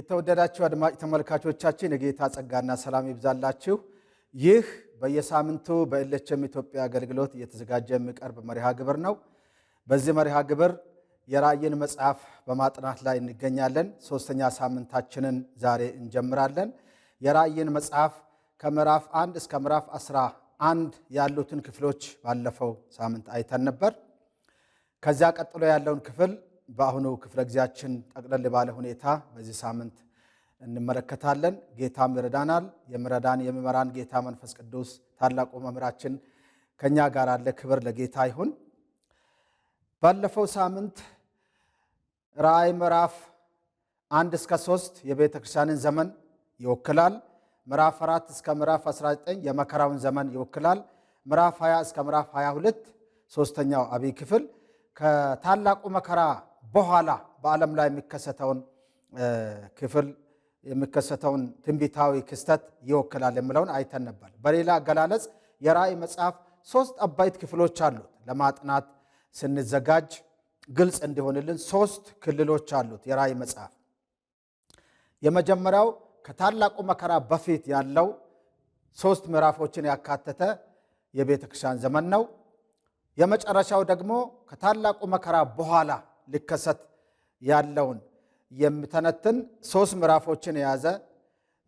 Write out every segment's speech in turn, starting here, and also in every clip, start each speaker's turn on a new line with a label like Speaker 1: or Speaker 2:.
Speaker 1: የተወደዳችሁ አድማጭ ተመልካቾቻችን የጌታ ጸጋና ሰላም ይብዛላችሁ። ይህ በየሳምንቱ በኤልኤችኤም ኢትዮጵያ አገልግሎት እየተዘጋጀ የሚቀርብ መርሃ ግብር ነው። በዚህ መርሃ ግብር የራእይን መጽሐፍ በማጥናት ላይ እንገኛለን። ሶስተኛ ሳምንታችንን ዛሬ እንጀምራለን። የራእይን መጽሐፍ ከምዕራፍ 1 እስከ ምዕራፍ 11 ያሉትን ክፍሎች ባለፈው ሳምንት አይተን ነበር። ከዚያ ቀጥሎ ያለውን ክፍል በአሁኑ ክፍለ ጊዜያችን ጠቅለል ባለ ሁኔታ በዚህ ሳምንት እንመለከታለን። ጌታም ይረዳናል። የሚመራን ጌታ መንፈስ ቅዱስ ታላቁ መምህራችን ከኛ ጋር አለ። ክብር ለጌታ ይሁን። ባለፈው ሳምንት ራእይ ምዕራፍ 1 እስከ 3 የቤተ ክርስቲያንን ዘመን ይወክላል። ምዕራፍ 4 እስከ ምዕራፍ 19 የመከራውን ዘመን ይወክላል። ምዕራፍ 20 እስከ ምዕራፍ 22 ሶስተኛው አብይ ክፍል ከታላቁ መከራ በኋላ በዓለም ላይ የሚከሰተውን ትንቢታዊ ክስተት ይወክላል የሚለውን አይተን ነበር። በሌላ አገላለጽ የራእይ መጽሐፍ 3 አበይት ክፍሎች አሉት። ለማጥናት ስንዘጋጅ ግልጽ እንዲሆንልን 3 ክልሎች አሉት የራእይ መጽሐፍ። የመጀመሪያው ከታላቁ መከራ በፊት ያለው 3 ምዕራፎችን ያካተተ የቤተ ክርስቲያን ዘመን ነው። የመጨረሻው ደግሞ ከታላቁ መከራ በኋላ ሊከሰት ያለውን የሚተነትን 3 ምዕራፎችን የያዘ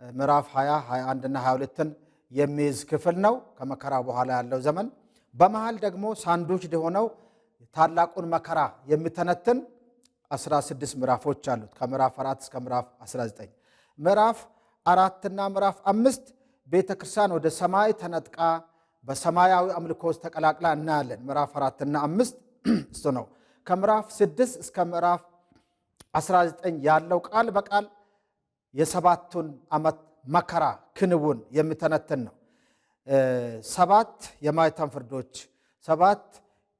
Speaker 1: ምዕራፍ 20፣ 21 እና 22ን የሚይዝ ክፍል ነው። ከመከራ በኋላ ያለው ዘመን በመሃል ደግሞ ሳንዱች የሆነው ታላቁን መከራ የሚተነትን 16 ምዕራፎች አሉት ከምዕራፍ 4 እስከ ምዕራፍ 19። ምዕራፍ 4 እና ምዕራፍ 5 ቤተ ክርስቲያን ወደ ሰማይ ተነጥቃ በሰማያዊ አምልኮ ውስጥ ተቀላቅላ እናያለን። ምዕራፍ 4 እና 5 እሱ ነው። ከምዕራፍ 6 እስከ ምዕራፍ 19 ያለው ቃል በቃል የ7ቱን ዓመት መከራ ክንውን የሚተነትን ነው። 7 የማኅተም ፍርዶች፣ 7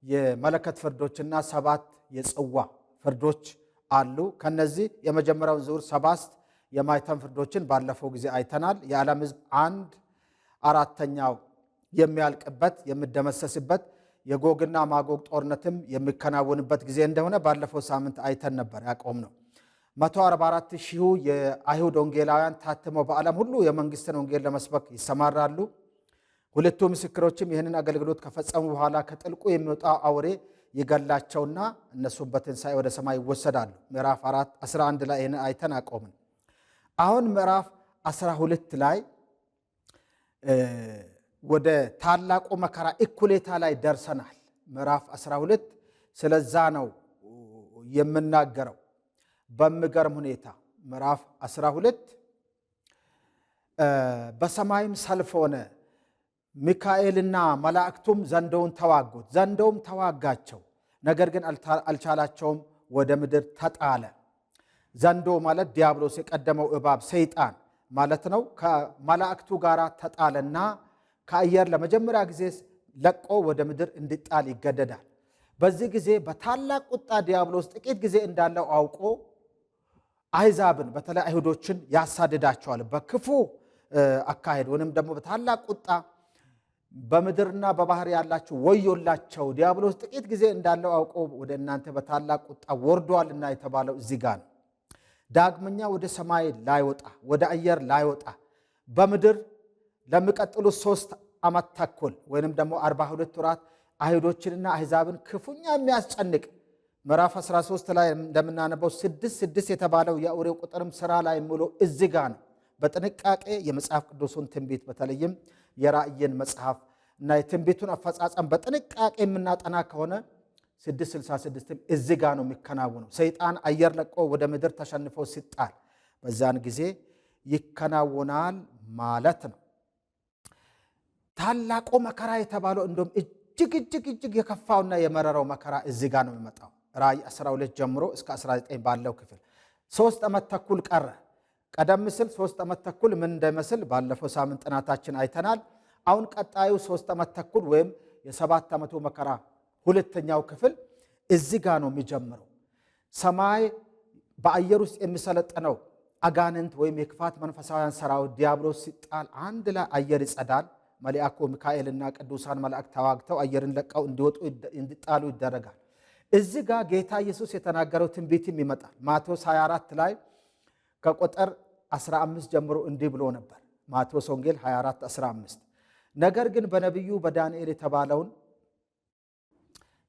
Speaker 1: የመለከት ፍርዶችና 7 የጽዋ ፍርዶች አሉ። ከነዚህ የመጀመሪያውን ዙር 7 የማኅተም ፍርዶችን ባለፈው ጊዜ አይተናል። የዓለም ሕዝብ 1/4 የሚያልቅበት የሚደመሰስበት የጎግና ማጎግ ጦርነትም የሚከናወንበት ጊዜ እንደሆነ ባለፈው ሳምንት አይተን ነበር። ያቆም ነው 144,000 የአይሁድ ወንጌላውያን ታትመው በዓለም ሁሉ የመንግስትን ወንጌል ለመስበክ ይሰማራሉ። 2 ምስክሮችም ይህንን አገልግሎት ከፈጸሙ በኋላ ከጥልቁ የሚወጣ አውሬ ይገላቸውና እነሱም በትንሣኤ ወደ ሰማይ ይወሰዳሉ። ምዕራፍ 11 ላይ ይህንን አይተን አቆምን። አሁን ምዕራፍ 12 ላይ ወደ ታላቁ መከራ እኩሌታ ላይ ደርሰናል። ምዕራፍ 12 ስለዛ ነው የምናገረው። በሚገርም ሁኔታ ምዕራፍ 12 በሰማይም ሰልፍ ሆነ፣ ሚካኤልና መላእክቱም ዘንዶውን ተዋጉት፣ ዘንዶውም ተዋጋቸው፣ ነገር ግን አልቻላቸውም፣ ወደ ምድር ተጣለ። ዘንዶ ማለት ዲያብሎስ የቀደመው እባብ ሰይጣን ማለት ነው። ከመላእክቱ ጋር ተጣለና ከአየር ለመጀመሪያ ጊዜ ለቆ ወደ ምድር እንዲጣል ይገደዳል። በዚህ ጊዜ በታላቅ ቁጣ ዲያብሎስ ጥቂት ጊዜ እንዳለው አውቆ አሕዛብን በተለይ አይሁዶችን ያሳድዳቸዋል። በክፉ አካሄድ ወይም ደግሞ በታላቅ ቁጣ በምድርና በባህር ያላችሁ ወዮላቸው፣ ዲያብሎስ ጥቂት ጊዜ እንዳለው አውቆ ወደ እናንተ በታላቅ ቁጣ ወርዷልና የተባለው እዚህ ጋር ነው። ዳግመኛ ወደ ሰማይ ላይወጣ ወደ አየር ላይወጣ በምድር ለሚቀጥሉት 3 ዓመት ተኩል ወይንም ደግሞ 42 ወራት አይሁዶችንና አሕዛብን ክፉኛ የሚያስጨንቅ ምዕራፍ 13 ላይ እንደምናነበው 6 የተባለው የአውሬው ቁጥርም ስራ ላይ ሙሉ እዚህ ጋር ነው። በጥንቃቄ የመጽሐፍ ቅዱሱን ትንቢት በተለይም የራእይን መጽሐፍ እና የትንቢቱን አፈጻጸም በጥንቃቄ የምናጠና ከሆነ 666 እዚህ ጋር ነው የሚከናወነው። ሰይጣን አየር ለቆ ወደ ምድር ተሸንፎ ሲጣል በዛን ጊዜ ይከናወናል ማለት ነው። ታላቁ መከራ የተባለው እንደውም እጅግ የከፋውና የመረረው መከራ እዚህ ጋር ነው የሚመጣው። ራእይ 12 ጀምሮ እስከ 19 ባለው ክፍል 3 ዓመት ተኩል ቀረ። ቀደም ሲል 3 ዓመት ተኩል ምን እንደሚመስል ባለፈው ሳምንት ጥናታችን አይተናል። አሁን ቀጣዩ 3 ዓመት ተኩል ወይም የ7 ዓመቱ መከራ ሁለተኛው ክፍል እዚህ ጋር ነው የሚጀምረው። ሰማይ በአየር ውስጥ የሚሰለጠነው አጋንንት ወይም የክፋት መንፈሳውያን ሰራዊት ዲያብሎስ ሲጣል አንድ ላይ አየር ይጸዳል። መልአኩ ሚካኤልና ቅዱሳን መላእክት ተዋግተው አየርን ለቀው እንዲወጡ እንዲጣሉ ይደረጋል። እዚህ ጋር ጌታ ኢየሱስ የተናገረው ትንቢትም ይመጣል። ማቴዎስ 24 ላይ ከቁጥር 15 ጀምሮ እንዲህ ብሎ ነበር። ማቴዎስ ወንጌል 24:15 ነገር ግን በነቢዩ በዳንኤል የተባለውን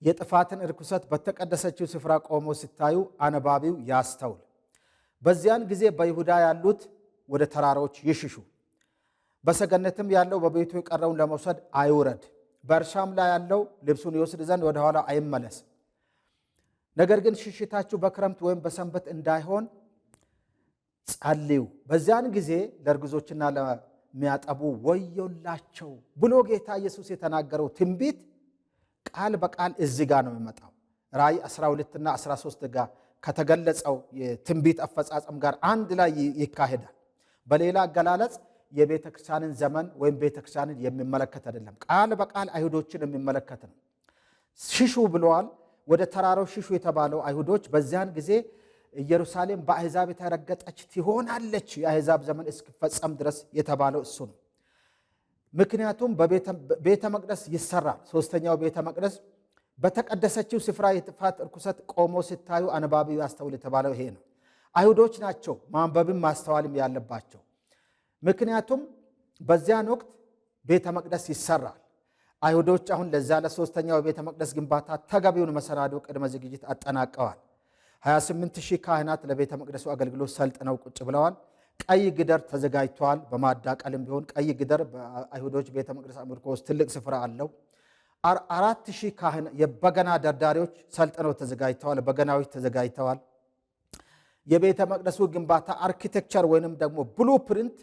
Speaker 1: የጥፋትን ርኩሰት በተቀደሰችው ስፍራ ቆሞ ሲታዩ አንባቢው ያስተውል። በዚያን ጊዜ በይሁዳ ያሉት ወደ ተራሮች ይሽሹ፣ በሰገነትም ያለው በቤቱ የቀረውን ለመውሰድ አይውረድ፣ በእርሻም ላይ ያለው ልብሱን ይወስድ ዘንድ ወደ ኋላ አይመለስ። ነገር ግን ሽሽታችሁ በክረምት ወይም በሰንበት እንዳይሆን ጸልዩ። በዚያን ጊዜ ለእርጉዞችና ለሚያጠቡ ወዮላቸው ብሎ ጌታ ኢየሱስ የተናገረው ትንቢት ቃል በቃል እዚህ ጋር ነው የሚመጣው። ራእይ 12 እና 13 ጋር ከተገለጸው የትንቢት አፈጻጸም ጋር አንድ ላይ ይካሄዳል። በሌላ አገላለጽ የቤተ ክርስቲያንን ዘመን ወይም ቤተ ክርስቲያንን የሚመለከት አይደለም፣ ቃል በቃል አይሁዶችን የሚመለከት ነው። ሽሹ ብለዋል። ወደ ተራራው ሽሹ የተባለው አይሁዶች በዚያን ጊዜ ኢየሩሳሌም በአሕዛብ የተረገጠች ትሆናለች፣ የአሕዛብ ዘመን እስኪፈጸም ድረስ የተባለው እሱ ነው። ምክንያቱም ቤተ መቅደስ ይሰራል። ሶስተኛው ቤተ መቅደስ በተቀደሰችው ስፍራ የጥፋት ርኩሰት ቆሞ ሲታዩ አንባቢው ያስተውል የተባለው ይሄ ነው። አይሁዶች ናቸው ማንበብም ማስተዋልም ያለባቸው። ምክንያቱም በዚያን ወቅት ቤተ መቅደስ ይሰራል። አይሁዶች አሁን ለዛ ለሶስተኛው ቤተ መቅደስ ግንባታ ተገቢውን መሰናዶ ቅድመ ዝግጅት አጠናቀዋል። 28,000 ካህናት ለቤተ መቅደሱ አገልግሎት ሰልጥነው ቁጭ ብለዋል። ቀይ ግደር ተዘጋጅተዋል። በማዳቀልም ቢሆን ቀይ ግደር በአይሁዶች ቤተ መቅደስ አምልኮ ውስጥ ትልቅ ስፍራ አለው። 4,000 ካህን የበገና ደርዳሪዎች ሰልጥነው ተዘጋጅተዋል። በገናዎች ተዘጋጅተዋል። የቤተ መቅደሱ ግንባታ አርኪቴክቸር ወይንም ደግሞ ብሉፕሪንት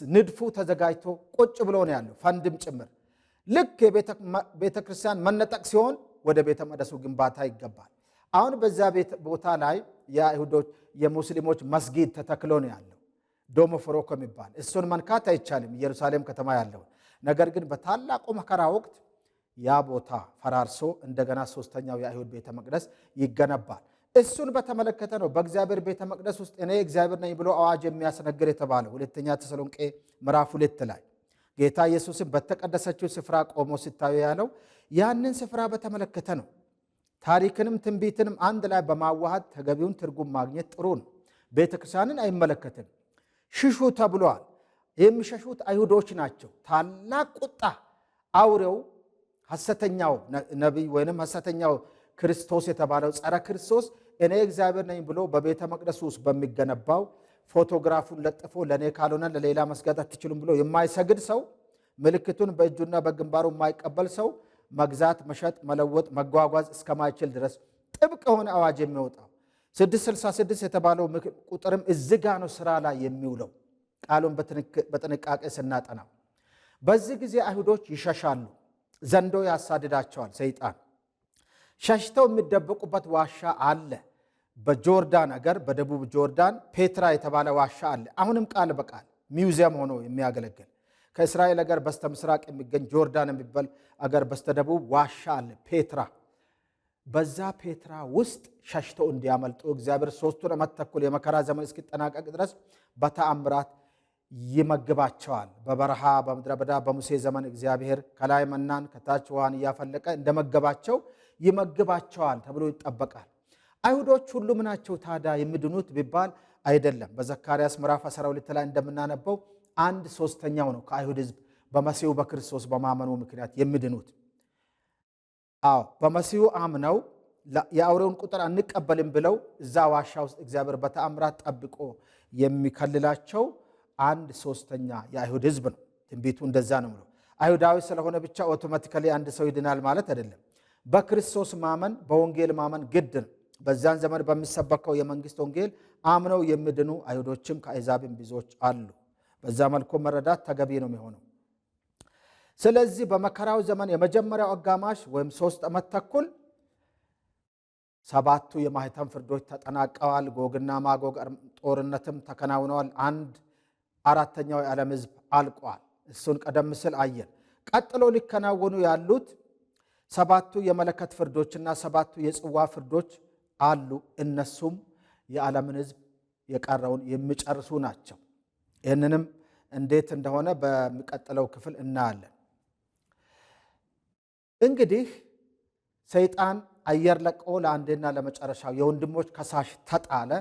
Speaker 1: ንድፉ ተዘጋጅቶ ቁጭ ብሎ ነው ያለው፣ ፈንድም ጭምር። ልክ የቤተ ክርስቲያን መነጠቅ ሲሆን ወደ ቤተ መቅደሱ ግንባታ ይገባል። አሁን በዛ ቦታ ላይ የአይሁዶች የሙስሊሞች መስጊድ ተተክሎ ነው ያለው፣ ዶሞ ፍሮኮ የሚባል እሱን መንካት አይቻልም፣ ኢየሩሳሌም ከተማ ያለው። ነገር ግን በታላቁ መከራ ወቅት ያ ቦታ ፈራርሶ እንደገና ሶስተኛው የአይሁድ ቤተ መቅደስ ይገነባል። እሱን በተመለከተ ነው በእግዚአብሔር ቤተ መቅደስ ውስጥ እኔ እግዚአብሔር ነኝ ብሎ አዋጅ የሚያስነግር የተባለው ሁለተኛ ተሰሎንቄ ምዕራፍ 2 ላይ ጌታ ኢየሱስን በተቀደሰችው ስፍራ ቆሞ ሲታዩ ያለው ያንን ስፍራ በተመለከተ ነው። ታሪክንም ትንቢትንም አንድ ላይ በማዋሃድ ተገቢውን ትርጉም ማግኘት ጥሩ ነው። ቤተ ክርስቲያንን አይመለከትም። ሽሹ ተብሏል። የሚሸሹት አይሁዶች ናቸው። ታላቅ ቁጣ አውሬው ሐሰተኛው ነቢይ ወይንም ሐሰተኛው ክርስቶስ የተባለው ጸረ ክርስቶስ እኔ እግዚአብሔር ነኝ ብሎ በቤተ መቅደሱ ውስጥ በሚገነባው ፎቶግራፉን ለጥፎ ለእኔ ካልሆነ ለሌላ መስገድ አትችሉም ብሎ የማይሰግድ ሰው፣ ምልክቱን በእጁና በግንባሩ የማይቀበል ሰው መግዛት፣ መሸጥ፣ መለወጥ፣ መጓጓዝ እስከማይችል ድረስ ጥብቅ የሆነ አዋጅ የሚወጣው 666 የተባለው ቁጥርም እዚህ ጋ ነው ስራ ላይ የሚውለው ቃሉን በጥንቃቄ ስናጠናው። በዚህ ጊዜ አይሁዶች ይሸሻሉ። ዘንዶ ያሳድዳቸዋል ሰይጣን። ሸሽተው የሚደበቁበት ዋሻ አለ። በጆርዳን አገር በደቡብ ጆርዳን ፔትራ የተባለ ዋሻ አለ። አሁንም ቃል በቃል ሚውዚየም ሆኖ የሚያገለግል ከእስራኤል አገር በስተ ምስራቅ የሚገኝ ጆርዳን የሚባል አገር በስተደቡብ ዋሻ አለ ፔትራ። በዛ ፔትራ ውስጥ ሸሽተው እንዲያመልጡ እግዚአብሔር 3 ዓመት ተኩል የመከራ ዘመን እስኪጠናቀቅ ድረስ በተአምራት ይመግባቸዋል። በበረሃ በምድረ በዳ በሙሴ ዘመን እግዚአብሔር ከላይ መናን ከታች ውሃን እያፈለቀ እንደመገባቸው ይመግባቸዋል ተብሎ ይጠበቃል። አይሁዶች ሁሉም ናቸው ታዲያ የሚድኑት ቢባል አይደለም። በዘካርያስ ምዕራፍ 12 ላይ እንደምናነበው 1/3 ነው ከአይሁድ ሕዝብ በመሲሁ በክርስቶስ በማመኑ ምክንያት የሚድኑት። አዎ በመሲሁ አምነው የአውሬውን ቁጥር አንቀበልም ብለው እዛ ዋሻ ውስጥ እግዚአብሔር በተአምራት ጠብቆ የሚከልላቸው 1/3 የአይሁድ ሕዝብ ነው። ትንቢቱ እንደዛ ነው ብሎ አይሁዳዊ ስለሆነ ብቻ ኦቶማቲካሊ አንድ ሰው ይድናል ማለት አይደለም። በክርስቶስ ማመን በወንጌል ማመን ግድ ነው። በዛን ዘመን በሚሰበከው የመንግስት ወንጌል አምነው የሚድኑ አይሁዶችም ከአሕዛብም ብዙዎች አሉ። በዛ መልኩ መረዳት ተገቢ ነው የሚሆነው። ስለዚህ በመከራው ዘመን የመጀመሪያው አጋማሽ ወይም 3 ዓመት ተኩል 7ቱ የማኅተም ፍርዶች ተጠናቀዋል። ጎግና ማጎግ ጦርነትም ተከናውነዋል። 1/4 የዓለም ሕዝብ አልቋል። እሱን ቀደም ሲል አየን። ቀጥሎ ሊከናወኑ ያሉት 7ቱ የመለከት ፍርዶችና 7ቱ የጽዋ ፍርዶች አሉ። እነሱም የዓለምን ሕዝብ የቀረውን የሚጨርሱ ናቸው። ይህንንም እንዴት እንደሆነ በሚቀጥለው ክፍል እናያለን። እንግዲህ ሰይጣን አየር ለቆ ለአንዴና ለመጨረሻው የወንድሞች ከሳሽ ተጣለ።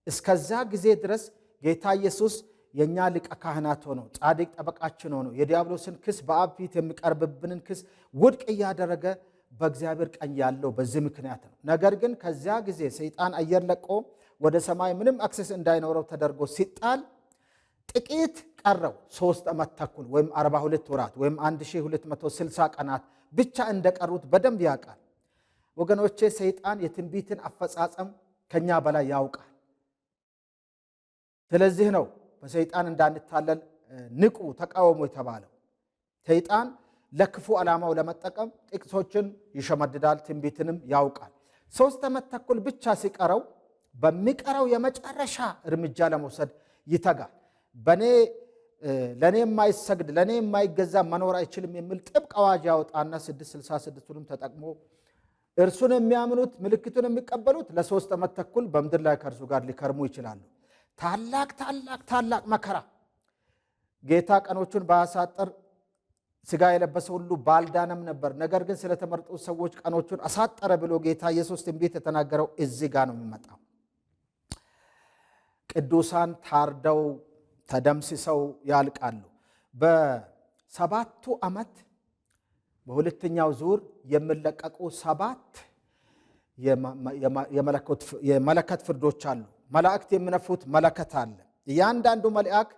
Speaker 1: እስከዛ ጊዜ ድረስ ጌታ ኢየሱስ የኛ ሊቀ ካህናት ሆኖ ጻድቅ ጠበቃችን ሆኖ የዲያብሎስን ክስ በአብ ፊት የሚቀርብብንን ክስ ውድቅ እያደረገ በእግዚአብሔር ቀኝ ያለው በዚህ ምክንያት ነው። ነገር ግን ከዚያ ጊዜ ሰይጣን አየር ለቆ ወደ ሰማይ ምንም አክሰስ እንዳይኖረው ተደርጎ ሲጣል ጥቂት ቀረው 3 ዓመት ተኩል ወይም 42 ወራት ወይም 1260 ቀናት ብቻ እንደቀሩት በደንብ ያውቃል። ወገኖቼ ሰይጣን የትንቢትን አፈጻጸም ከኛ በላይ ያውቃል። ስለዚህ ነው በሰይጣን እንዳንታለል ንቁ ተቃወሙ የተባለው። ሰይጣን ለክፉ ዓላማው ለመጠቀም ጥቅሶችን ይሸመድዳል፣ ትንቢትንም ያውቃል። 3 ዓመት ተኩል ብቻ ሲቀረው በሚቀረው የመጨረሻ እርምጃ ለመውሰድ ይተጋል። ለእኔ የማይሰግድ ለእኔ የማይገዛ መኖር አይችልም የሚል ጥብቅ አዋጅ ያወጣና 666ቱንም ተጠቅሞ እርሱን የሚያምኑት ምልክቱን የሚቀበሉት ለ3 ዓመት ተኩል በምድር ላይ ከእርሱ ጋር ሊከርሙ ይችላሉ። ታላቅ መከራ ጌታ ቀኖቹን ባያሳጥር ሥጋ የለበሰ ሁሉ ባልዳነም ነበር። ነገር ግን ስለተመረጡ ሰዎች ቀኖቹን አሳጠረ ብሎ ጌታ ኢየሱስ ትንቢት የተናገረው እዚህ ጋር ነው የሚመጣው። ቅዱሳን ታርደው ተደምስሰው ያልቃሉ። በ7ቱ ዓመት በሁለተኛው ዙር የሚለቀቁ 7 የመለከት ፍርዶች አሉ። መላእክት የሚነፉት መለከት አለ። እያንዳንዱ መልአክ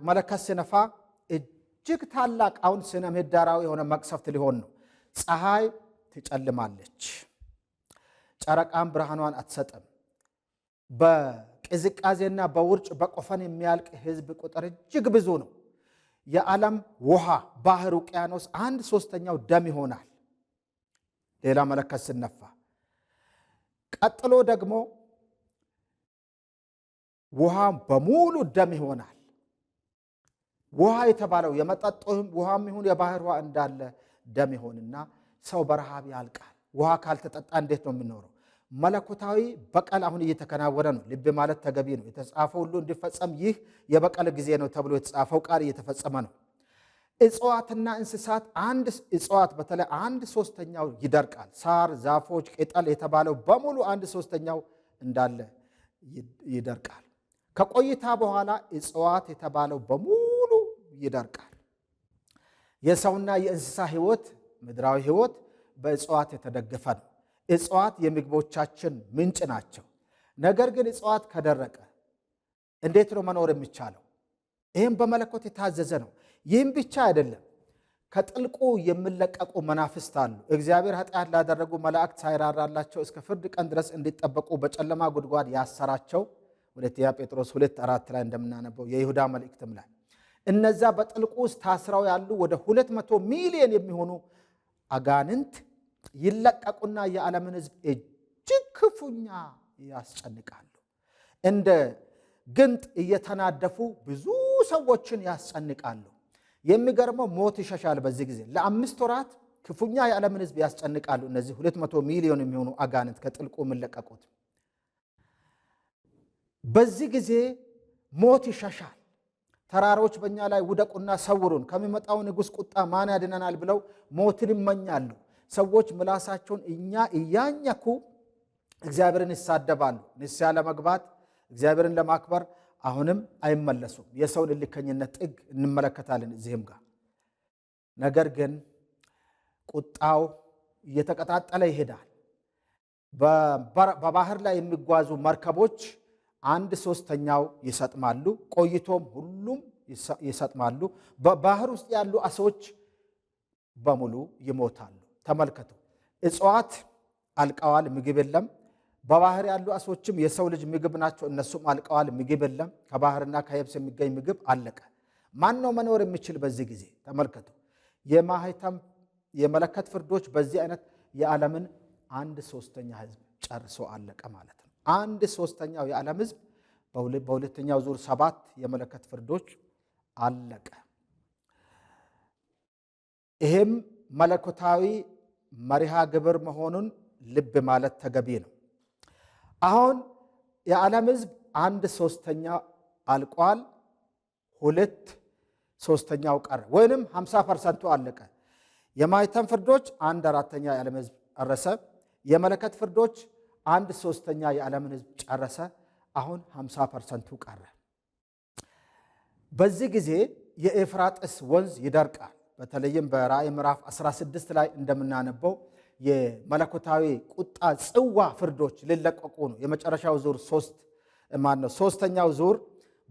Speaker 1: መለከት ሲነፋ እጅግ ታላቅ አሁን ስነ ምህዳራዊ የሆነ መቅሰፍት ሊሆን ነው። ፀሐይ ትጨልማለች፣ ጨረቃም ብርሃኗን አትሰጥም። በቅዝቃዜና በውርጭ በቆፈን የሚያልቅ ሕዝብ ቁጥር እጅግ ብዙ ነው። የዓለም ውሃ ባህር፣ ውቅያኖስ 1/3 ደም ይሆናል። ሌላ መለከት ሲነፋ ቀጥሎ ደግሞ ውሃ በሙሉ ደም ይሆናል። ውሃ የተባለው የመጠጥ ውሃም ይሁን የባህር ውሃ እንዳለ ደም ይሆንና ሰው በረሃብ ያልቃል። ውሃ ካልተጠጣ እንዴት ነው የምኖረው? መለኮታዊ በቀል አሁን እየተከናወነ ነው። ልብ ማለት ተገቢ ነው። የተጻፈው ሁሉ እንዲፈጸም ይህ የበቀል ጊዜ ነው ተብሎ የተጻፈው ቃል እየተፈጸመ ነው። እጽዋትና እንስሳት እጽዋት በተለይ 1/3 ይደርቃል። ሳር፣ ዛፎች፣ ቅጠል የተባለው በሙሉ 1/3 እንዳለ ይደርቃል። ከቆይታ በኋላ እጽዋት የተባለው በሙሉ ይደርቃል። የሰውና የእንስሳ ሕይወት ምድራዊ ሕይወት በእጽዋት የተደገፈ ነው። እጽዋት የምግቦቻችን ምንጭ ናቸው። ነገር ግን እጽዋት ከደረቀ እንዴት ነው መኖር የሚቻለው? ይህም በመለኮት የታዘዘ ነው። ይህም ብቻ አይደለም። ከጥልቁ የሚለቀቁ መናፍስት አሉ። እግዚአብሔር ኃጢአት ላደረጉ መላእክት ሳይራራላቸው እስከ ፍርድ ቀን ድረስ እንዲጠበቁ በጨለማ ጉድጓድ ያሰራቸው ሁለተኛ ጴጥሮስ 2:4 ላይ እንደምናነበው የይሁዳ መልእክትም ላይ እነዛ በጥልቁ ውስጥ ታስረው ያሉ ወደ 200 ሚሊዮን የሚሆኑ አጋንንት ይለቀቁና የዓለምን ሕዝብ እጅግ ክፉኛ ያስጨንቃሉ። እንደ ግንጥ እየተናደፉ ብዙ ሰዎችን ያስጨንቃሉ። የሚገርመው ሞት ይሸሻል። በዚህ ጊዜ ለ5 ወራት ክፉኛ የዓለምን ሕዝብ ያስጨንቃሉ። እነዚህ 200 ሚሊዮን የሚሆኑ አጋንንት ከጥልቁ የሚለቀቁት በዚህ ጊዜ ሞት ይሸሻል። ተራሮች በእኛ ላይ ውደቁና ሰውሩን፣ ከሚመጣው ንጉሥ ቁጣ ማን ያድነናል ብለው ሞትን ይመኛሉ። ሰዎች ምላሳቸውን እያኘኩ እግዚአብሔርን ይሳደባሉ። ንስሐ ለመግባት እግዚአብሔርን ለማክበር አሁንም አይመለሱም። የሰውን እልከኝነት ጥግ እንመለከታለን እዚህም ጋር። ነገር ግን ቁጣው እየተቀጣጠለ ይሄዳል። በባህር ላይ የሚጓዙ መርከቦች 1/3 ይሰጥማሉ። ቆይቶም ሁሉም ይሰጥማሉ። በባህር ውስጥ ያሉ አሶች በሙሉ ይሞታሉ። ተመልከቱ፣ እጽዋት አልቀዋል፣ ምግብ የለም። በባህር ያሉ አሶችም የሰው ልጅ ምግብ ናቸው፣ እነሱም አልቀዋል፣ ምግብ የለም። ከባህርና ከየብስ የሚገኝ ምግብ አለቀ። ማን ነው መኖር የሚችል በዚህ ጊዜ? ተመልከቱ፣ የማህተም የመለከት ፍርዶች በዚህ አይነት የዓለምን 1/3 ሕዝብ ጨርሶ አለቀ ማለት ነው። 1/3 የዓለም ሕዝብ በሁለተኛው ዙር 7 የመለከት ፍርዶች አለቀ። ይህም መለኮታዊ መሪሃ ግብር መሆኑን ልብ ማለት ተገቢ ነው። አሁን የዓለም ሕዝብ 1/3 አልቋል፣ 2/3 ቀረ፣ ወይንም 50% አለቀ። የማኅተም ፍርዶች 1/4 የዓለም ሕዝብ ጨረሰ። የመለከት ፍርዶች 1/3 የዓለምን ሕዝብ ጨረሰ። አሁን 50% ቀረ። በዚህ ጊዜ የኤፍራጥስ ወንዝ ይደርቃል። በተለይም በራእይ ምዕራፍ 16 ላይ እንደምናነበው የመለኮታዊ ቁጣ ጽዋ ፍርዶች ሊለቀቁ ነው። የመጨረሻው ዙር ሶስተኛው ዙር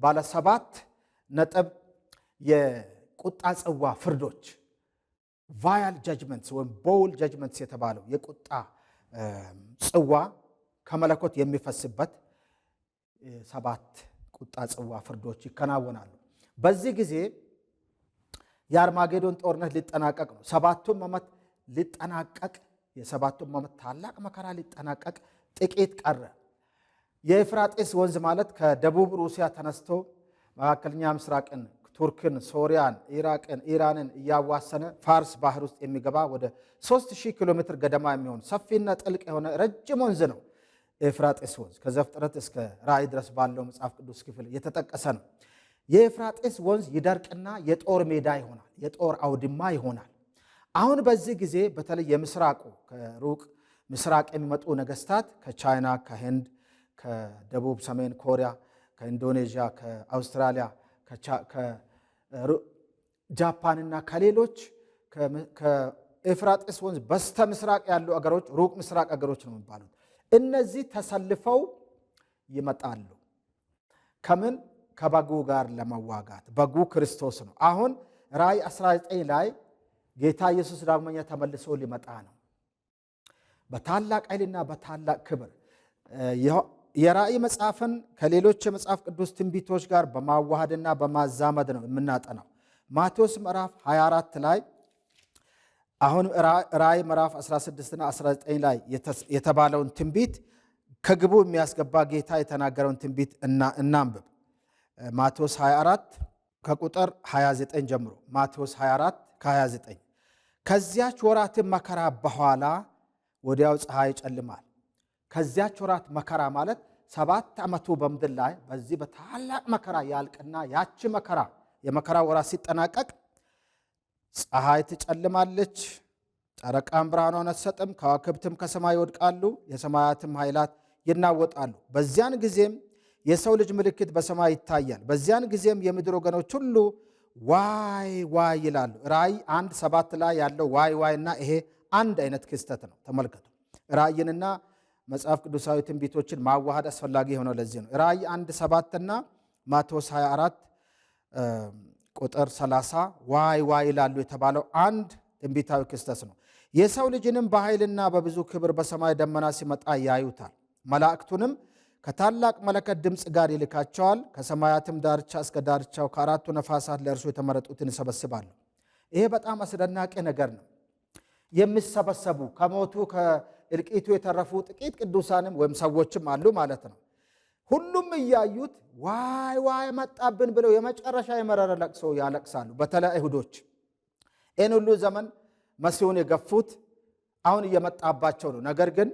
Speaker 1: ባለ 7 ነጥብ የቁጣ ጽዋ ፍርዶች ቫያል ጃጅመንትስ ወይም ቦል ጃጅመንትስ የተባለው የቁጣ ጽዋ ከመለኮት የሚፈስበት 7 ቁጣ ጽዋ ፍርዶች ይከናወናሉ። በዚህ ጊዜ የአርማጌዶን ጦርነት ሊጠናቀቅ ነው። 7ቱም ዓመት ሊጠናቀቅ የ7ቱም ዓመት ታላቅ መከራ ሊጠናቀቅ ጥቂት ቀረ። የኤፍራጤስ ወንዝ ማለት ከደቡብ ሩሲያ ተነስቶ መካከለኛ ምስራቅን፣ ቱርክን፣ ሶሪያን፣ ኢራቅን፣ ኢራንን እያዋሰነ ፋርስ ባህር ውስጥ የሚገባ ወደ 3000 ኪሎ ሜትር ገደማ የሚሆን ሰፊና ጥልቅ የሆነ ረጅም ወንዝ ነው ኤፍራጤስ ወንዝ። ከዘፍጥረት እስከ ራእይ ድረስ ባለው መጽሐፍ ቅዱስ ክፍል የተጠቀሰ ነው። የኤፍራጤስ ወንዝ ይደርቅና የጦር ሜዳ ይሆናል፣ የጦር አውድማ ይሆናል። አሁን በዚህ ጊዜ በተለይ የምስራቁ ከሩቅ ምስራቅ የሚመጡ ነገስታት ከቻይና፣ ከህንድ፣ ከደቡብ ሰሜን ኮሪያ፣ ከኢንዶኔዥያ፣ ከአውስትራሊያ፣ ከጃፓንና ከሌሎች ከኤፍራጤስ ወንዝ በስተ ምስራቅ ያሉ አገሮች ሩቅ ምስራቅ አገሮች ነው የሚባሉት። እነዚህ ተሰልፈው ይመጣሉ። ከምን? ከበጉ ጋር ለመዋጋት። በጉ ክርስቶስ ነው። አሁን ራእይ 19 ላይ ጌታ ኢየሱስ ዳግመኛ ተመልሶ ሊመጣ ነው በታላቅ ኃይልና በታላቅ ክብር። የራእይ መጽሐፍን ከሌሎች የመጽሐፍ ቅዱስ ትንቢቶች ጋር በማዋሃድና በማዛመድ ነው የምናጠናው። ማቴዎስ ምዕራፍ 24 ላይ አሁን ራእይ ምዕራፍ 16ና 19 ላይ የተባለውን ትንቢት ከግቡ የሚያስገባ ጌታ የተናገረውን ትንቢት እናንብብ። ማቴዎስ 24 ከቁጥር 29 ጀምሮ። ማቴዎስ 24 ከ29 ከዚያች ወራትም መከራ በኋላ ወዲያው ፀሐይ ይጨልማል። ከዚያች ወራት መከራ ማለት 7 ዓመቱ በምድር ላይ በዚህ በታላቅ መከራ ያልቅና ያቺ መከራ የመከራ ወራት ሲጠናቀቅ ፀሐይ ትጨልማለች፣ ጨረቃም ብርሃኗን አትሰጥም፣ ከዋክብትም ከሰማይ ይወድቃሉ፣ የሰማያትም ኃይላት ይናወጣሉ። በዚያን ጊዜም የሰው ልጅ ምልክት በሰማይ ይታያል። በዚያን ጊዜም የምድር ወገኖች ሁሉ ዋይ ዋይ ይላሉ። ራእይ 1:7 ላይ ያለው ዋይ ዋይና ይሄ አንድ አይነት ክስተት ነው። ተመልከቱ። ራእይንና መጽሐፍ ቅዱሳዊ ትንቢቶችን ማዋሃድ አስፈላጊ የሆነው ለዚህ ነው። ራእይ 1:7 ማቴዎስ 24 ቁጥር 30 ዋይ ዋይ ይላሉ የተባለው አንድ ትንቢታዊ ክስተት ነው። የሰው ልጅንም በኃይልና በብዙ ክብር በሰማይ ደመና ሲመጣ ያዩታል። መላእክቱንም ከታላቅ መለከት ድምፅ ጋር ይልካቸዋል። ከሰማያትም ዳርቻ እስከ ዳርቻው ከአራቱ ነፋሳት ለእርሱ የተመረጡትን ይሰበስባሉ። ይሄ በጣም አስደናቂ ነገር ነው። የሚሰበሰቡ ከሞቱ ከእልቂቱ የተረፉ ጥቂት ቅዱሳንም ወይም ሰዎችም አሉ ማለት ነው። ሁሉም እያዩት ዋይ ዋይ መጣብን ብለው የመጨረሻ የመረረ ለቅሶ ያለቅሳሉ። በተለይ አይሁዶች ይህን ሁሉ ዘመን መሲሁን የገፉት አሁን እየመጣባቸው ነው። ነገር ግን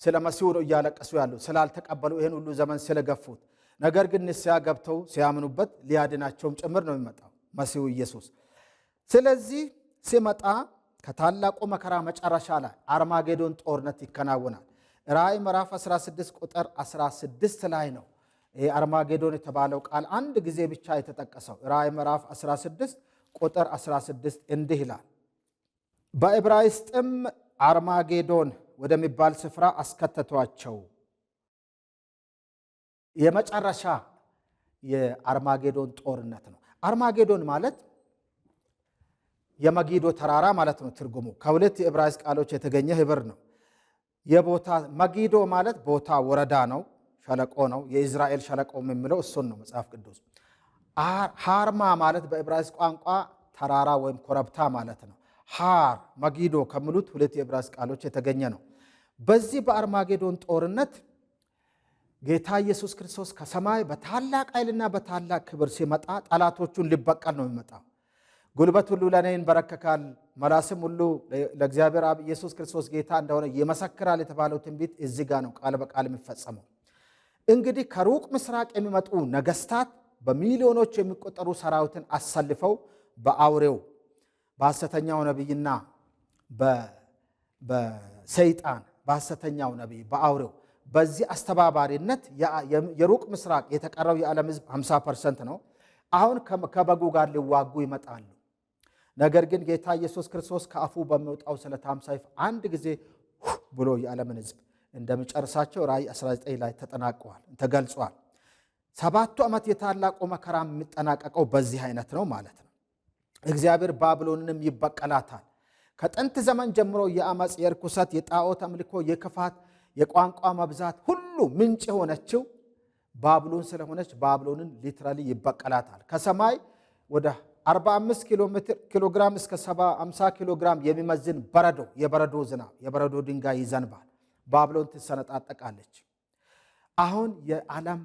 Speaker 1: ስለ መሲሁ ነው እያለቀሱ ያሉ ስላልተቀበሉ ይህን ሁሉ ዘመን ስለገፉት። ነገር ግን ንስሐ ገብተው ሲያምኑበት ሊያድናቸውም ጭምር ነው የሚመጣው መሲሁ ኢየሱስ። ስለዚህ ሲመጣ ከታላቁ መከራ መጨረሻ ላይ አርማጌዶን ጦርነት ይከናወናል። ራእይ ምዕራፍ 16 ቁጥር 16 ላይ ነው ይሄ አርማጌዶን የተባለው ቃል አንድ ጊዜ ብቻ የተጠቀሰው። ራእይ ምዕራፍ 16 ቁጥር 16 እንዲህ ይላል፣ በዕብራይስጥም አርማጌዶን ወደሚባል ስፍራ አስከተቷቸው። የመጨረሻ የአርማጌዶን ጦርነት ነው። አርማጌዶን ማለት የመጊዶ ተራራ ማለት ነው። ትርጉሙ ከሁለት የዕብራይስጥ ቃሎች የተገኘ ህብር ነው። የቦታ መጊዶ ማለት ቦታ ወረዳ ነው፣ ሸለቆ ነው። የኢዝራኤል ሸለቆ የሚለው እሱን ነው መጽሐፍ ቅዱስ። ሃርማ ማለት በዕብራይስጥ ቋንቋ ተራራ ወይም ኮረብታ ማለት ነው። ሃር መጊዶ ከሚሉት ሁለት የዕብራይስጥ ቃሎች የተገኘ ነው። በዚህ በአርማጌዶን ጦርነት ጌታ ኢየሱስ ክርስቶስ ከሰማይ በታላቅ ኃይልና በታላቅ ክብር ሲመጣ ጠላቶቹን ሊበቀል ነው የሚመጣው። ጉልበት ሁሉ ለእኔ ይንበረከካል፣ መላስም ሁሉ ለእግዚአብሔር አብ ኢየሱስ ክርስቶስ ጌታ እንደሆነ ይመሰክራል የተባለው ትንቢት እዚህ ጋር ነው ቃል በቃል የሚፈጸመው። እንግዲህ ከሩቅ ምስራቅ የሚመጡ ነገስታት በሚሊዮኖች የሚቆጠሩ ሰራዊትን አሰልፈው በአውሬው በሐሰተኛው ነቢይና በሰይጣን በሐሰተኛው ነቢይ በአውሬው በዚህ አስተባባሪነት የሩቅ ምስራቅ የተቀረው የዓለም ሕዝብ 50% ነው። አሁን ከበጉ ጋር ሊዋጉ ይመጣሉ። ነገር ግን ጌታ ኢየሱስ ክርስቶስ ከአፉ በሚወጣው ስለታም ሰይፍ አንድ ጊዜ ብሎ የዓለምን ሕዝብ እንደሚጨርሳቸው ራእይ 19 ላይ ተገልጿል። 7ቱ ዓመት የታላቁ መከራ የሚጠናቀቀው በዚህ አይነት ነው ማለት ነው። እግዚአብሔር ባቢሎንንም ይበቀላታል። ከጥንት ዘመን ጀምሮ የአመፅ፣ የርኩሰት፣ የጣዖት አምልኮ፣ የክፋት፣ የቋንቋ መብዛት ሁሉ ምንጭ የሆነችው ባቢሎን ስለሆነች ባቢሎንን ሊትራሊ ይበቀላታል። ከሰማይ ወደ 45 ኪሎ ግራም እስከ 50 ኪሎ ግራም የሚመዝን የበረዶ ዝናብ፣ የበረዶ ድንጋይ ይዘንባል። ባቢሎን ትሰነጣጠቃለች። አሁን የዓለም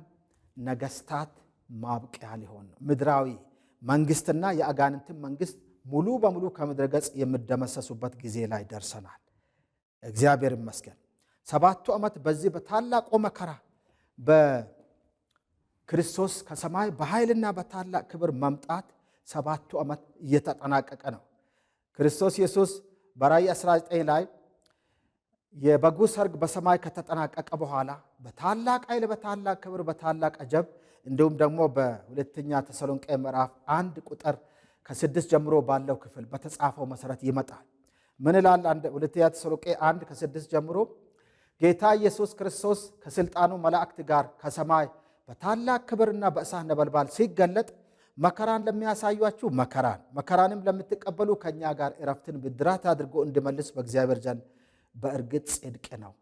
Speaker 1: ነገስታት ማብቂያ ሊሆን ነው። ምድራዊ መንግስትና የአጋንንትን መንግስት ሙሉ በሙሉ ከምድረ ገጽ የሚደመሰሱበት ጊዜ ላይ ደርሰናል። እግዚአብሔር ይመስገን። 7ቱ ዓመት በዚህ በታላቁ መከራ በክርስቶስ ከሰማይ በኃይልና በታላቅ ክብር መምጣት 7ቱ ዓመት እየተጠናቀቀ ነው። ክርስቶስ ኢየሱስ በራእይ 19 ላይ የበጉ ሰርግ በሰማይ ከተጠናቀቀ በኋላ በታላቅ ኃይል፣ በታላቅ ክብር፣ በታላቅ አጀብ እንዲሁም ደግሞ በሁለተኛ ተሰሎንቄ ምዕራፍ 1 ቁጥር ከ6 ጀምሮ ባለው ክፍል በተጻፈው መሰረት ይመጣል። ምን ይላል? ሁለተኛ ተሰሎንቄ 1 ከ6 ጀምሮ ጌታ ኢየሱስ ክርስቶስ ከስልጣኑ መላእክት ጋር ከሰማይ በታላቅ ክብርና በእሳት ነበልባል ሲገለጥ መከራን ለሚያሳዩአችሁ መከራንም ለምትቀበሉ ከእኛ ጋር ዕረፍትን ብድራት አድርጎ እንዲመልስ በእግዚአብሔር ዘንድ በእርግጥ ጽድቅ ነው።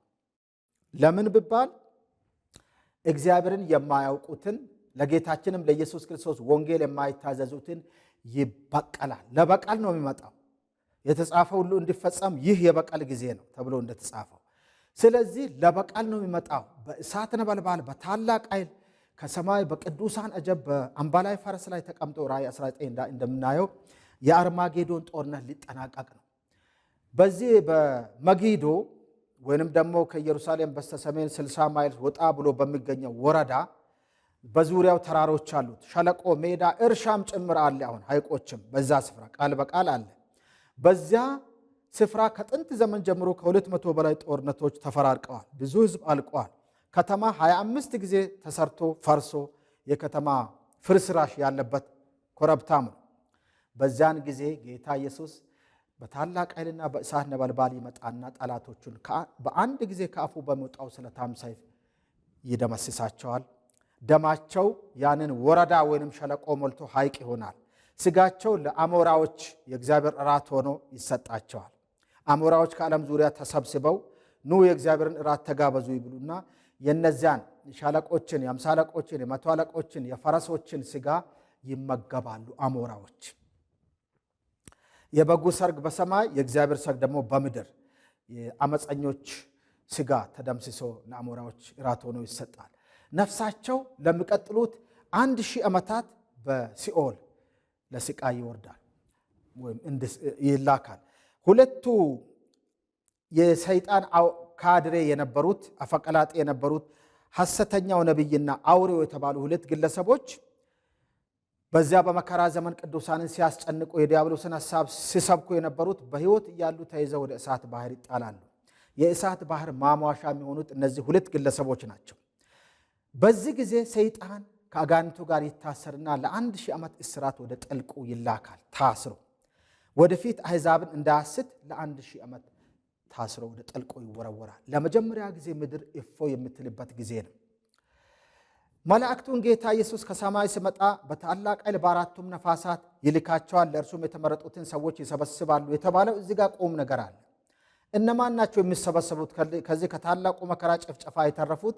Speaker 1: ለምን ብባል እግዚአብሔርን የማያውቁትን ለጌታችንም ለኢየሱስ ክርስቶስ ወንጌል የማይታዘዙትን ይበቀላል። ለበቀል ነው የሚመጣው። የተጻፈው ሁሉ እንዲፈጸም ይህ የበቀል ጊዜ ነው ተብሎ እንደተጻፈው፣ ስለዚህ ለበቀል ነው የሚመጣው። በእሳት ነበልባል በታላቅ ኃይል ከሰማይ በቅዱሳን አጀብ በአምባላይ ፈረስ ላይ ተቀምጦ ራእይ 19 እንደምናየው የአርማጌዶን ጦርነት ሊጠናቀቅ ነው። በዚህ በመጊዶ ወይንም ደግሞ ከኢየሩሳሌም በስተሰሜን 60 ማይል ወጣ ብሎ በሚገኘው ወረዳ በዙሪያው ተራሮች አሉት፣ ሸለቆ፣ ሜዳ፣ እርሻም ጭምር አለ። አሁን ሐይቆችም በዛ ስፍራ ቃል በቃል አለ። በዚያ ስፍራ ከጥንት ዘመን ጀምሮ ከ200 በላይ ጦርነቶች ተፈራርቀዋል። ብዙ ሕዝብ አልቀዋል። ከተማ 25 ጊዜ ተሰርቶ ፈርሶ የከተማ ፍርስራሽ ያለበት ኮረብታም ነው። በዚያን ጊዜ ጌታ ኢየሱስ በታላቅ ኃይልና በእሳት ነበልባል ይመጣና ጠላቶቹን በአንድ ጊዜ ከአፉ በሚወጣው ስለታም ሰይፍ ይደመስሳቸዋል። ደማቸው ያንን ወረዳ ወይንም ሸለቆ ሞልቶ ሐይቅ ይሆናል። ስጋቸው ለአሞራዎች የእግዚአብሔር እራት ሆኖ ይሰጣቸዋል። አሞራዎች ከዓለም ዙሪያ ተሰብስበው ኑ የእግዚአብሔርን እራት ተጋበዙ ይብሉና የነዚያን ሻለቆችን፣ የአምሳ አለቆችን፣ የመቶ አለቆችን፣ የፈረሶችን ስጋ ይመገባሉ አሞራዎች። የበጉ ሰርግ በሰማይ የእግዚአብሔር ሰርግ ደግሞ በምድር የአመፀኞች ስጋ ተደምስሶ ለአሞራዎች እራት ሆኖ ይሰጣል። ነፍሳቸው ለሚቀጥሉት 1000 ዓመታት በሲኦል ለስቃይ ይወርዳል ወይም ይላካል። ሁለቱ የሰይጣን ካድሬ የነበሩት አፈቀላጤ የነበሩት ሐሰተኛው ነቢይና አውሬው የተባሉ ሁለት ግለሰቦች በዚያ በመከራ ዘመን ቅዱሳንን ሲያስጨንቁ የዲያብሎስን ሐሳብ ሲሰብኩ የነበሩት በሕይወት እያሉ ተይዘው ወደ እሳት ባህር ይጣላሉ። የእሳት ባህር ማሟሻ የሚሆኑት እነዚህ ሁለት ግለሰቦች ናቸው። በዚህ ጊዜ ሰይጣን ከአጋንንቱ ጋር ይታሰርና ለ1000 ዓመት እስራት ወደ ጥልቁ ይላካል። ታስሮ ወደፊት አሕዛብን እንዳያስት ለ1000 ዓመት ታስሮ ወደ ጥልቁ ይወረወራል። ለመጀመሪያ ጊዜ ምድር እፎ የምትልበት ጊዜ ነው። መላእክቱን ጌታ ኢየሱስ ከሰማይ ሲመጣ በታላቅ ኃይል በአራቱም ነፋሳት ይልካቸዋል፣ ለእርሱም የተመረጡትን ሰዎች ይሰበስባሉ የተባለው እዚህ ጋር ቁም ነገር አለ። እነማን ናቸው የሚሰበሰቡት? ከዚህ ከታላቁ መከራ ጭፍጨፋ የተረፉት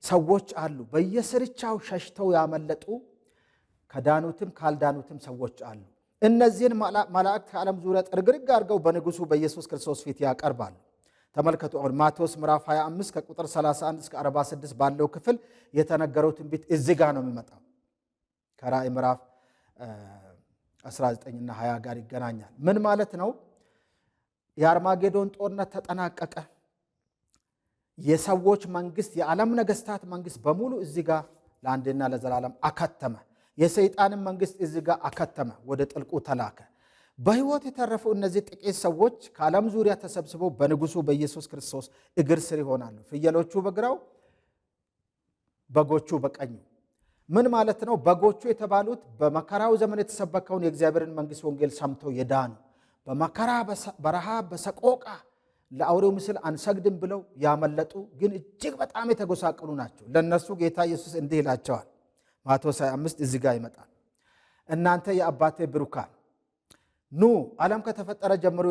Speaker 1: ሰዎች አሉ። በየስርቻው ሸሽተው ያመለጡ ከዳኑትም ካልዳኑትም ሰዎች አሉ። እነዚህን መላእክት ከዓለም ዙሪያ ጥርግርግ አድርገው በንጉሱ በኢየሱስ ክርስቶስ ፊት ያቀርባሉ። ተመልከቱ። አሁን ማቴዎስ ምዕራፍ 25 ከቁጥር 31 እስከ 46 ባለው ክፍል የተነገረው ትንቢት እዚህ ጋር ነው የሚመጣው። ከራእይ ምዕራፍ 19 እና 20 ጋር ይገናኛል። ምን ማለት ነው? የአርማጌዶን ጦርነት ተጠናቀቀ። የሰዎች መንግስት፣ የዓለም ነገስታት መንግስት በሙሉ እዚህ ጋር ለአንድና ለዘላለም አከተመ። የሰይጣንን መንግስት እዚህ ጋር አከተመ፣ ወደ ጥልቁ ተላከ። በሕይወት የተረፉ እነዚህ ጥቂት ሰዎች ከዓለም ዙሪያ ተሰብስበው በንጉሱ በኢየሱስ ክርስቶስ እግር ስር ይሆናሉ። ፍየሎቹ በግራው በጎቹ በቀኙ። ምን ማለት ነው? በጎቹ የተባሉት በመከራው ዘመን የተሰበከውን የእግዚአብሔርን መንግሥት ወንጌል ሰምተው የዳኑ በመከራ በረሃብ በሰቆቃ ለአውሬው ምስል አንሰግድም ብለው ያመለጡ ግን እጅግ በጣም የተጎሳቀሉ ናቸው። ለነሱ ጌታ ኢየሱስ እንዲህ ይላቸዋል። ማቴዎስ 25 እዚህ ጋር ይመጣል። እናንተ የአባቴ ብሩካን ኑ፣ ዓለም ከተፈጠረ ጀምሮ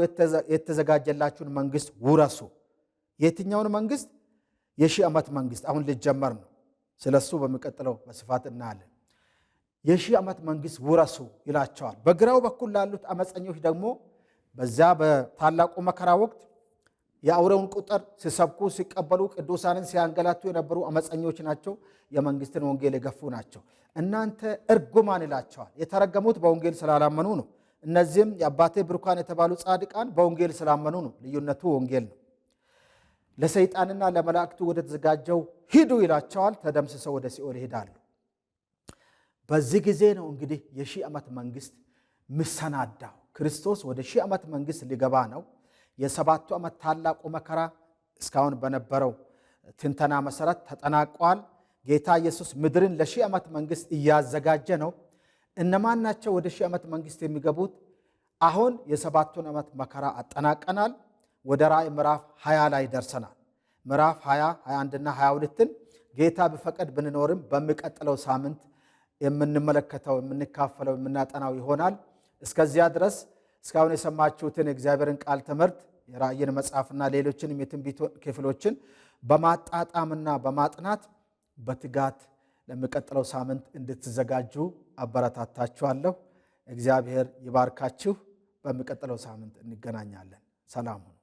Speaker 1: የተዘጋጀላችሁን መንግሥት ውረሱ። የትኛውን መንግሥት? የሺህ ዓመት መንግሥት አሁን ሊጀመር ነው። ስለሱ በሚቀጥለው በስፋት እናያለን። የሺህ ዓመት መንግሥት ውረሱ ይላቸዋል። በግራው በኩል ላሉት አመፀኞች ደግሞ በዚያ በታላቁ መከራ ወቅት የአውሬውን ቁጥር ሲሰብኩ ሲቀበሉ ቅዱሳንን ሲያንገላቱ የነበሩ አመፀኞች ናቸው። የመንግሥትን ወንጌል የገፉ ናቸው። እናንተ እርጉማን ይላቸዋል። የተረገሙት በወንጌል ስላላመኑ ነው። እነዚህም የአባቴ ብሩካን የተባሉ ጻድቃን በወንጌል ስላመኑ ነው። ልዩነቱ ወንጌል ነው። ለሰይጣንና ለመላእክቱ ወደ ተዘጋጀው ሂዱ ይላቸዋል። ተደምስሰው ወደ ሲኦል ይሄዳሉ። በዚህ ጊዜ ነው እንግዲህ የሺህ ዓመት መንግሥት ምሰናዳው። ክርስቶስ ወደ ሺህ ዓመት መንግሥት ሊገባ ነው። የሰባቱ ዓመት ታላቁ መከራ እስካሁን በነበረው ትንተና መሰረት ተጠናቋል። ጌታ ኢየሱስ ምድርን ለሺህ ዓመት መንግሥት እያዘጋጀ ነው። እነማን ናቸው ወደ ሺህ ዓመት መንግሥት የሚገቡት? አሁን የሰባቱን ዓመት መከራ አጠናቀናል። ወደ ራእይ ምዕራፍ 20 ላይ ደርሰናል። ምዕራፍ 20፣ 21 እና 22ን ጌታ ቢፈቅድ ብንኖርም በሚቀጥለው ሳምንት የምንመለከተው የምንካፈለው የምናጠናው ይሆናል። እስከዚያ ድረስ እስካሁን የሰማችሁትን የእግዚአብሔርን ቃል ትምህርት የራእይን መጽሐፍና ሌሎችንም የትንቢት ክፍሎችን በማጣጣምና በማጥናት በትጋት ለሚቀጥለው ሳምንት እንድትዘጋጁ አበረታታችኋለሁ። እግዚአብሔር ይባርካችሁ። በሚቀጥለው ሳምንት እንገናኛለን። ሰላም ሁኑ።